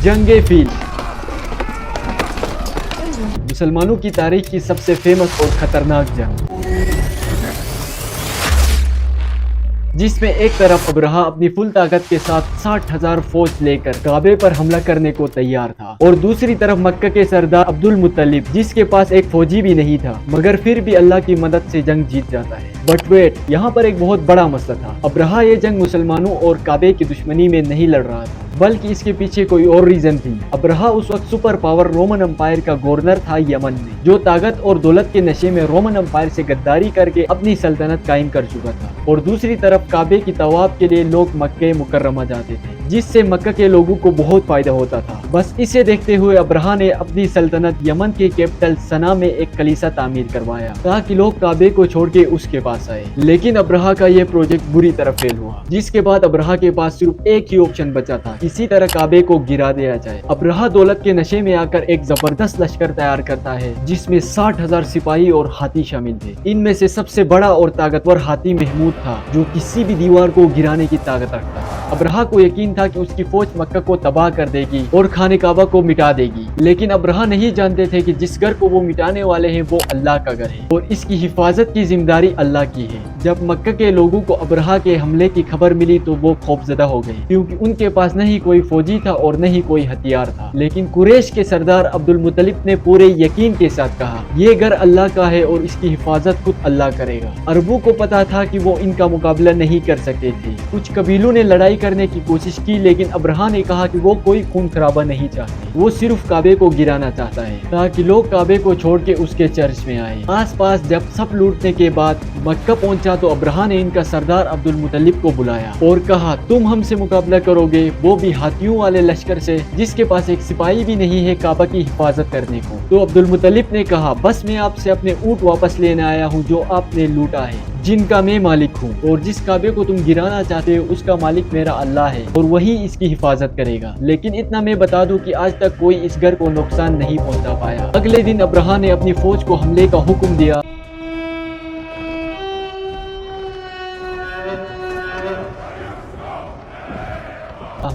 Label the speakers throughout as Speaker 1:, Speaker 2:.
Speaker 1: जंग फील मुसलमानों की तारीख की सबसे फेमस और खतरनाक जंग, जिसमें एक तरफ अब्रहा अपनी फुल ताकत के साथ 60,000 फौज लेकर काबे पर हमला करने को तैयार था, और दूसरी तरफ मक्का के सरदार अब्दुल मुत्तलिब, जिसके पास एक फौजी भी नहीं था, मगर फिर भी अल्लाह की मदद से जंग जीत जाता है। बट वेट, यहाँ पर एक बहुत बड़ा मसला था। अब्रहा ये जंग मुसलमानों और काबे की दुश्मनी में नहीं लड़ रहा था, बल्कि इसके पीछे कोई और रीजन थी। अब्रहा उस वक्त सुपर पावर रोमन एम्पायर का गवर्नर था यमन में, जो ताकत और दौलत के नशे में रोमन एम्पायर से गद्दारी करके अपनी सल्तनत कायम कर चुका था। और दूसरी तरफ काबे की तवाफ के लिए लोग मक्के मुकर्रमा जाते थे, जिससे मक्का के लोगों को बहुत फायदा होता था। बस इसे देखते हुए अब्रहा ने अपनी सल्तनत यमन के कैपिटल सना में एक कलीसा तामीर करवाया, ताकि लोग काबे को छोड़ के उसके पास आए। लेकिन अब्रहा का यह प्रोजेक्ट बुरी तरह फेल हुआ, जिसके बाद अब्रहा के पास सिर्फ एक ही ऑप्शन बचा था, किसी तरह काबे को गिरा दिया जाए। अब्रहा दौलत के नशे में आकर एक जबरदस्त लश्कर तैयार करता है, जिसमें 60,000 सिपाही और हाथी शामिल थे। इनमें से सबसे बड़ा और ताकतवर हाथी महमूद था, जो किसी भी दीवार को गिराने की ताकत रखता था। अब्रहा को यकीन था कि उसकी फौज मक्का को तबाह कर देगी और खाने काबा को मिटा देगी, लेकिन अब्रहा नहीं जानते थे कि जिस घर को वो मिटाने वाले हैं वो अल्लाह का घर है, और इसकी हिफाजत की जिम्मेदारी अल्लाह की है। जब मक्का के लोगों को अब्रहा के हमले की खबर मिली तो वो खौफजदा हो गए, क्योंकि उनके पास न ही कोई फौजी था और न ही कोई हथियार था। लेकिन कुरैश के सरदार अब्दुल मुत्तलिब ने पूरे यकीन के साथ कहा, ये घर अल्लाह का है और इसकी हिफाजत खुद अल्लाह करेगा। अरबों को पता था कि वो इनका मुकाबला नहीं कर सकते थे। कुछ कबीलों ने लड़ाई करने की कोशिश की, लेकिन अब्रहा ने कहा कि वो कोई खून खराबा नहीं चाहते, वो सिर्फ काबे को गिराना चाहता है, ताकि लोग काबे को छोड़ के उसके चर्च में आए। आस पास जब सब लूटने के बाद मक्का पहुंचा तो अब्रहा ने इनका सरदार अब्दुल मुत्तलिब को बुलाया और कहा, तुम हमसे मुकाबला करोगे, वो भी हाथियों वाले लश्कर से, जिसके पास एक सिपाही भी नहीं है काबा की हिफाजत करने को। तो अब्दुल मुत्तलिब ने कहा, बस मैं आपसे अपने ऊंट वापस लेने आया हूँ जो आपने लूटा है, जिनका मैं मालिक हूँ, और जिस काबे को तुम गिराना चाहते हो उसका मालिक मेरा अल्लाह है और वही इसकी हिफाजत करेगा। लेकिन इतना मैं बता दूं कि आज तक कोई इस घर को नुकसान नहीं पहुंचा पाया। अगले दिन अब्रहा ने अपनी फौज को हमले का हुक्म दिया।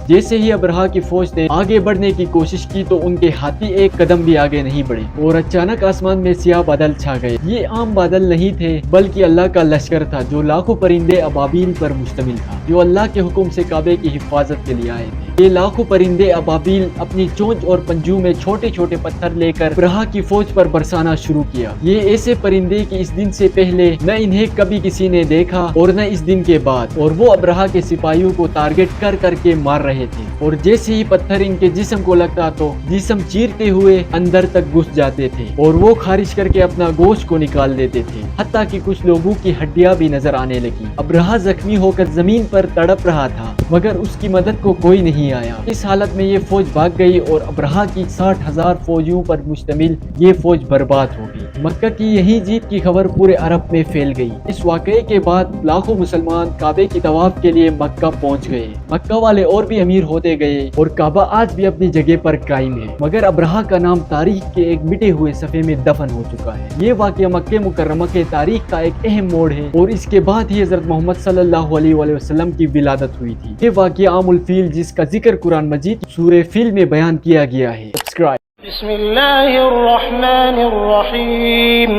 Speaker 1: जैसे ही अब्रहा की फौज ने आगे बढ़ने की कोशिश की तो उनके हाथी एक कदम भी आगे नहीं बढ़े, और अचानक आसमान में सियाह बादल छा गए। ये आम बादल नहीं थे, बल्कि अल्लाह का लश्कर था, जो लाखों परिंदे अबाबील पर मुश्तमिल था, जो अल्लाह के हुक्म से काबे की हिफाजत के लिए आए थे। ये लाखों परिंदे अबाबील अपनी चोंच और पंजू में छोटे छोटे पत्थर लेकर अब्रहा की फौज पर बरसाना शुरू किया। ये ऐसे परिंदे कि इस दिन से पहले न इन्हें कभी किसी ने देखा और न इस दिन के बाद, और वो अब्रहा के सिपाहियों को टारगेट कर करके मार रहे थे, और जैसे ही पत्थर इनके जिस्म को लगता तो जिस्म चीरते हुए अंदर तक घुस जाते थे, और वो खारिज करके अपना गोश्त को निकाल देते थे, हत्ता कि कुछ लोगों की हड्डियां भी नजर आने लगी। अब्रहा जख्मी होकर जमीन पर तड़प रहा था, मगर उसकी मदद को कोई नहीं आया। इस हालत में ये फौज भाग गई और अब्रहा की 60,000 फौजियों पर मुश्तमिल ये फौज बर्बाद हो गई। मक्का की यही जीत की खबर पूरे अरब में फैल गई। इस वाकये के बाद लाखों मुसलमान काबे की तवाफ के लिए मक्का पहुंच गए। मक्का वाले और भी अमीर होते गए और काबा आज भी अपनी जगह पर कायम है, मगर अब्रहा का नाम तारीख के एक मिटे हुए सफ़े में दफन हो चुका है। ये वाकया मक्के मुकर्रमा के तारीख का एक अहम मोड़ है, और इसके बाद ही हजरत मोहम्मद सल्लल्लाहु अलैहि वसल्लम की विलादत हुई थी। ये वाकया आमुल फील, जिसका जिक्र कुरान मजीद सूरे फील में बयान किया गया है। सब्सक्राइब।
Speaker 2: बिस्मिल्लाहिर्रहमानिर्रहीम।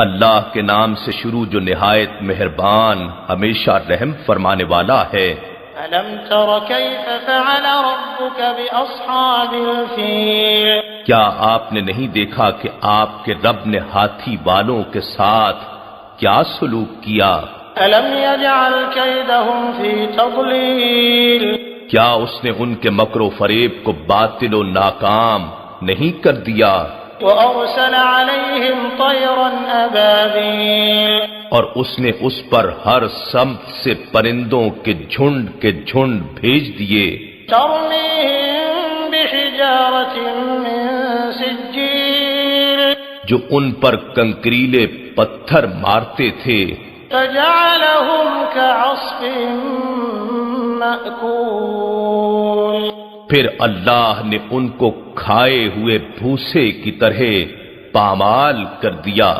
Speaker 2: अल्लाह के नाम से शुरू जो निहायत मेहरबान हमेशा रहम फरमाने वाला है। अलम तर कैफ फअल रब्बुक बिअस्हाबिल फील। क्या आपने नहीं देखा कि आपके रब ने हाथी वालों के साथ क्या सलूक किया? अलम यजअल कैदहुम फी तदलील। क्या उसने उनके मकरो फरेब को बातिल और नाकाम नहीं कर दिया? वअरसल अलैहिम तयरन अबाबील। और उसने उस पर हर समत से परिंदों के झुंड भेज दिए। तरमीहिम बिहिजारतिन मिन सिज्जील। जो उन पर कंकरीले पत्थर मारते थे। फजअलहुम कअस्फिन मअकूल। फिर अल्लाह ने उनको खाए हुए भूसे की तरह पामाल कर दिया।